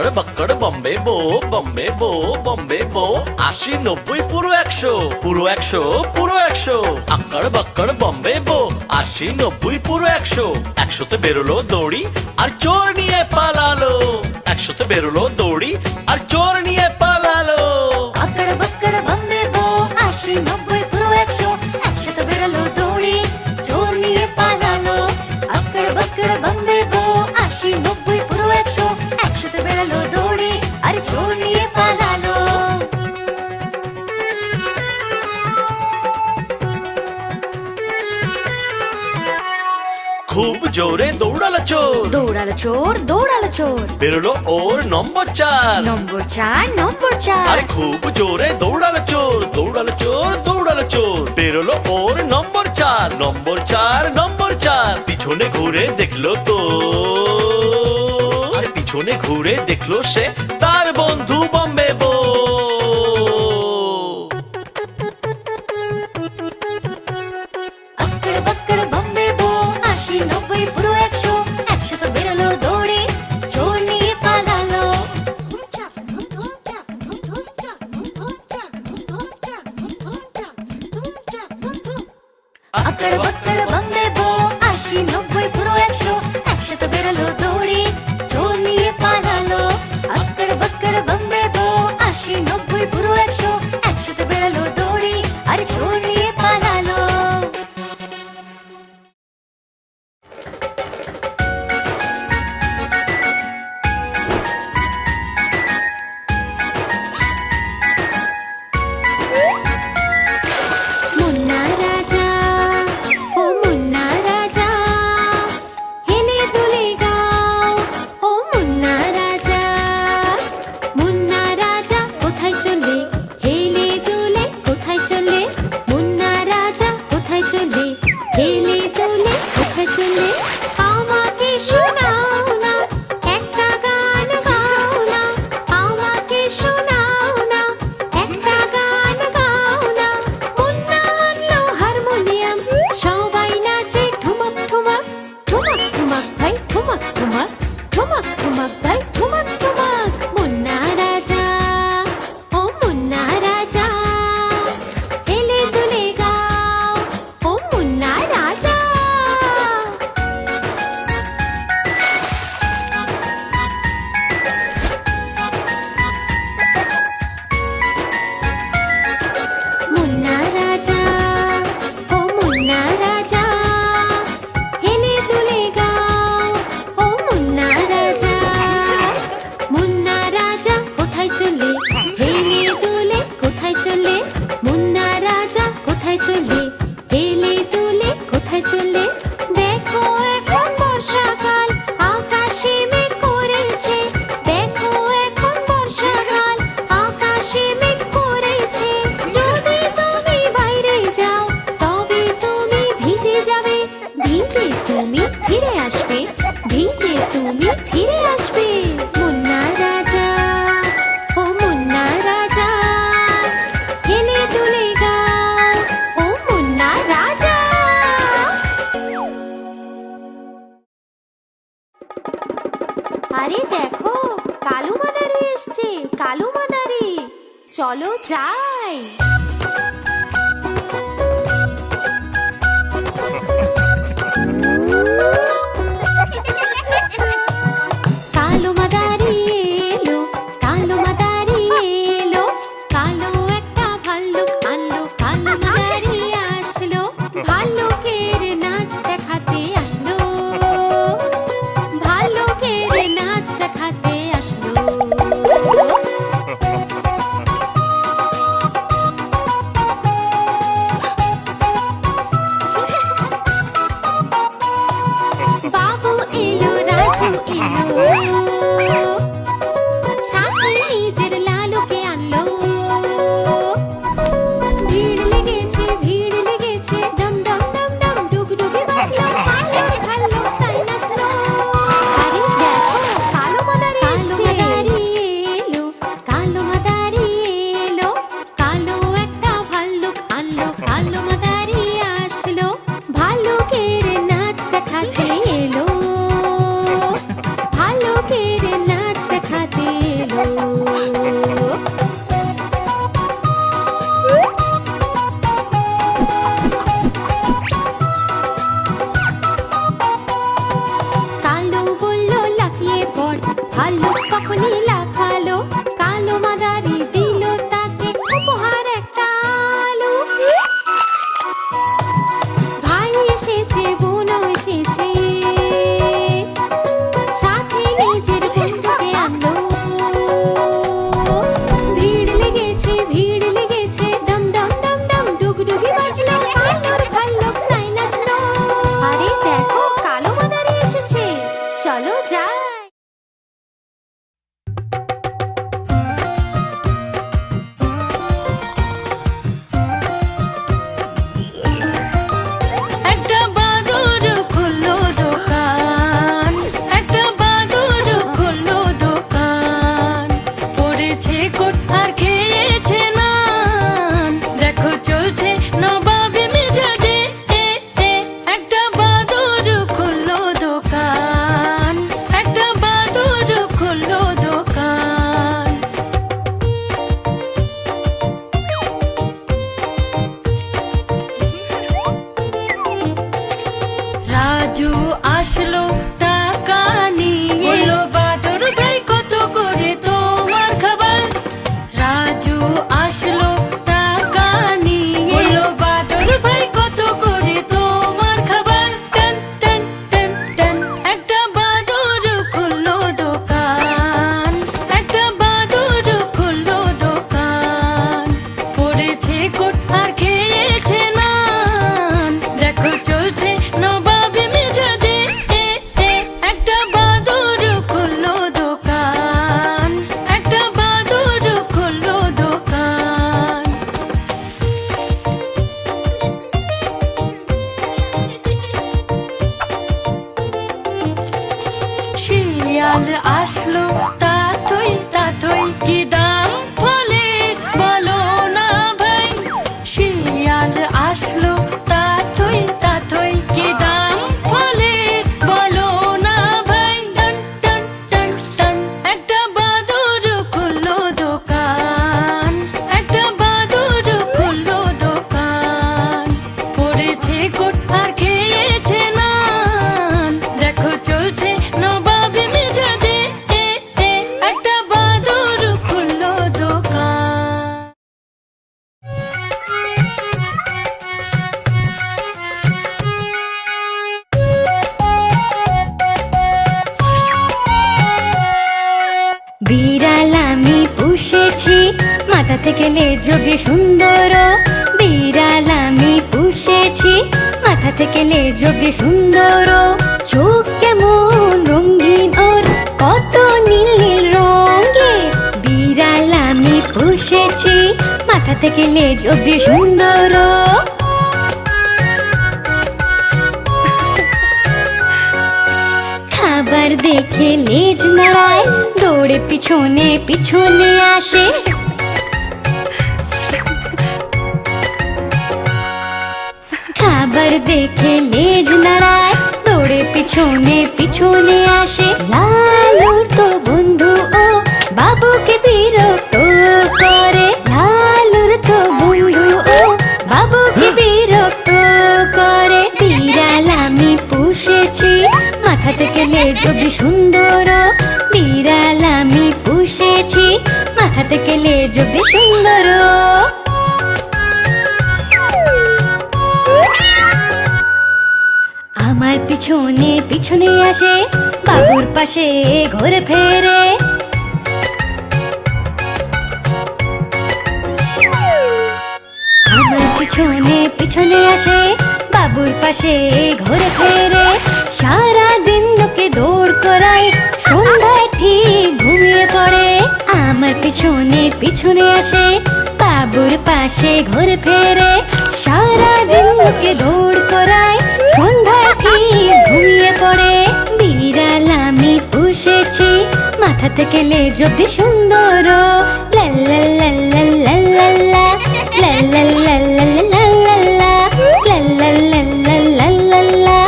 আক্কড় বাক্কড় বম্বে বো বম্বে বো বম্বে বো ৮০ ৯০ পুরো ১০০ পুরো ১০০ পুরো ১০০ আক্কড় বাক্কড় বম্বে বো ৮০ ৯০ পুরো ১০০ ১০০তে বেরোলো দড়ি আর চোর নিয়ে পালালো ১০০তে বেরোলো দড়ি আর চোর নিয়ে পালালো আক্কড় বাক্কড় বম্বে বো ৮০ ৯০ পুরো ১০০ ১০০তে বেরোলো দড়ি চোর নিয়ে পালালো আক্কড় বাক্কড় বম্বে বো ৮০ ৯০ পুরো ১০০ ১০০তে বেরোলো দড়ি আর চোর নিয়ে পালালো খুব জোরে দৌড়ালো চোর দৌড়ালো চোর দৌড়ালো চোর বেরোলো ওর নম্বর ৪ নম্বর ৪ নম্বর ৪ আরে খুব জোরে দৌড়ালো চোর দৌড়ালো চোর দৌড়ালো চোর বেরোলো ওর নম্বর ৪ নম্বর ৪ নম্বর ৪ পিছনে ঘুরে দেখলো তো আরে পিছনে ঘুরে দেখলো সে তার বন্ধু বম্বে বো আক্কড় বাক্কড় বম্বে বো ৮০ ৯০ পুরো ১০০ ১০০তে বেরোলো দড়ি চোর নিয়ে পালালো আক্কড় বাক্কড় বম্বে বো ৮০ ৯০ পুরো ১০০ ১০০তে বেরোলো দড়ি চোর নিয়ে পালালো আক্কড় বাক্কড় বম্বে বো ৮০ ৯০ পুরো ১০০ ১০০তে বেরোলো দড়ি আর চোর নিয়ে পালালো মুন্না রাজা ও মুন্না রাজা হেলে দুলে গাও ও মুন্না রাজা কোথায় চলে হেলে দুলে কোথায় চলে মুন্না রাজা কোথায় চলে হেলে দুলে কোথায় চলে আমাকে শোনাও না একটা গান গাও না আমাকে শোনাও না একটা গান গাও না মুন্না আনলো হারমোনিয়াম সবাই নাচে ঠুমক ঠুমক ঠুমক ঠুমক ভাই ঠুমক ঠুমক ঠুমক ঠুমক ভাই ঠুমক ঠুমক মুন্না রাজা ও মুন্না রাজা হেলে দুলে গাও ও মুন্না রাজা মুন্না রাজা ও মুন্না রাজা হেলে দুলে গাও ও মুন্না রাজা মুন্না রাজা কোথায় চলে হেলে দুলে কোথায় চলে মুন্না রাজা কোথায় চলে হেলে দুলে কোথায় চলে দেখো এখন বর্ষাকাল আকাশে মেঘ করেছে দেখো এখন বর্ষাকাল আকাশে মেঘ করেছে যদি তুমি বাইরে যাও তবে তুমি ভিজে যাবে ভিজে তুমি ফিরে আসবে ভিজে তুমি ফিরে আসবে মুন্না রাজা ও মুন্না রাজা হেলে দুলে গাও ও মুন্না রাজা আরে দেখো কালু মাদারি এসছে কালু মাদারি চলো যাই কালো মাদারি এলো কালো মাদারি এলো কালো একটা ভাল্লুক আনলো কালো মাদারি আসলো ভাল্লুকের নাচ দেখাতে আসলো ভাল্লুকের নাচ দেখাতে আসলো কোট আর খেয়েছে নান। দেখো চলছে নবাবী মেজাজে, একটা বাদর খুললো দোকান, একটা বাদর খুললো দোকান। রাজু আসলো টাকা নিয়ে, বললো বাদর ভাই কত করে তোমার খাবার। রাজু আসলো টাকা নিয়ে, বললো বাদর ভাই কত করে তোমার খাবার। টান টান টান টান, একটা বাদর খুললো দোকান, একটা বাদর খুললো দোকান। পড়েছে কোট আর খেয়েছে নান। দেখো চলছে নবাবী মেজাজে, একটা বাদর খুললো দোকান, একটা বাদর খুললো দোকান। শিয়াল আসলো তাতই তাতই, কি দাম ফলের বলো না ভাই। শিয়াল আসলো তাতই তাতই, কি দাম ফলের বলো না ভাই। টান টান টান টান, একটা বাদর খুললো দোকান, একটা বাদর খুললো দোকান। পড়েছে কোট আর খেয়েছে নান। দেখো চলছে নবাবী মেজাজে, একটা বাদর খুললো দোকান। বিড়াল আমি পুষেছি, মাথা থেকে লেজ অব্দি সুন্দর। বিড়াল আমি পুষেছি, মাথা থেকে লেজ অব্দি সুন্দর। চোখ কেমন রঙিন ওর, কত নীল নীল রঙের। বিড়াল আমি পুষেছি, মাথা থেকে লেজ অব্দি সুন্দর। খাবার দেখে লেজ নাড়ায়, দৌড়ে পিছনে পিছনে আসে। খাবার দেখে লেজ নাড়ায়, দৌড়ে পিছনে পিছনে আসে। লালুর তো বন্ধু ও, বাবুকে বিরক্ত করে। লালুর তো বন্ধু ও, বাবুকে বিরক্ত করে। বিড়াল আমি পুষেছি, মাথা থেকে লেজ অব্দি সুন্দর। বিড়াল আমি পুষেছি, মাথা থেকে লেজ অব্দি সুন্দর। আমার পিছনে পিছনে আসে, বাবুর পাশে ঘুরে ফেরে। আমার পিছনে পিছনে আসে, বাবুর পাশে ঘুরে ফেরে। সারা দিন লোকে দৌড় করায়, সন্ধ্যায় ঠিক ঘুমিয়ে পড়ে। আমার পিছনে পিছনে আসে, বাবুর পাশে ঘুরে ফেরে। সারা দিন লোকে দৌড় করায়, সন্ধ্যায় ঠিক ঘুমিয়ে পড়ে। বিড়াল আমি পুষেছি, মাথা থেকে লেজ অব্দি সুন্দর। লা লা লা লা লা লা লা, লা লা লা লা লা লা লা, লা লা লা লা লা লা লা,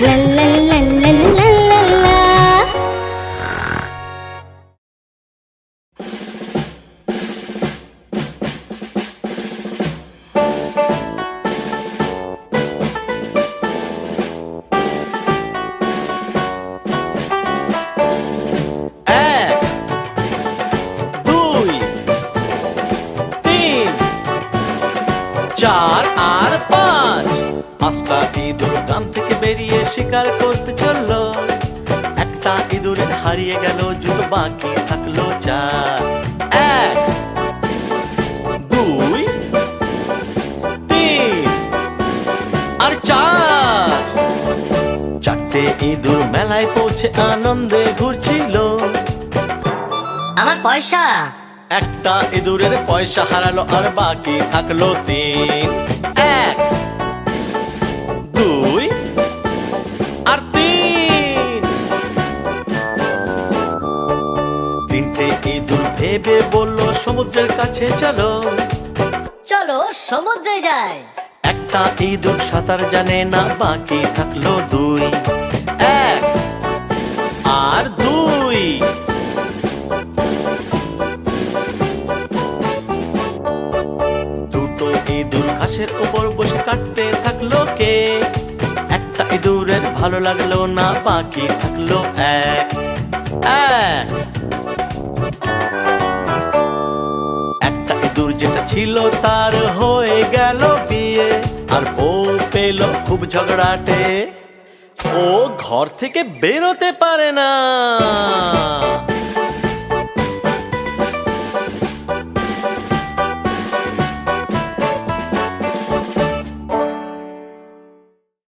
লা লা লা লা লা লা লা। এক, দুই, তিন, চার আর পাঁচ। পাঁচটা ইঁদুর গ্রাম থেকে বেরিয়ে শিকার করতে চললো। একটা ইঁদুরের হারিয়ে গেল জুতো, বাকি থাকলো চার। এক, দুই, তিন আর চার। চারটে ইঁদুর মেলায় পৌঁছে আনন্দে ঘুরছিল। আমার পয়সা। একটা ইঁদুরের পয়সা হারালো আর বাকি থাকলো তিন। এক, দুই আর তিন। তিনটে ইঁদুর ইঁদুর ভেবে বলল সমুদ্রের কাছে চলো। চলো সমুদ্রে যাই। একটা ইঁদুর সাঁতার জানে না, বাকি থাকলো দুই। এক আর দুই। দুটো ইঁদুর ঘাসের উপর বসে কাটতে থাকলো কেক। একটা ইঁদুরের ভালো লাগলো না, বাকি থাকলো এক। এক। একটা ইঁদুর যেটা ছিল তার হয়ে গেল বিয়ে, আর বউ পেল খুব ঝগড়াটে। ও ঘর থেকে বেরোতে পারে না।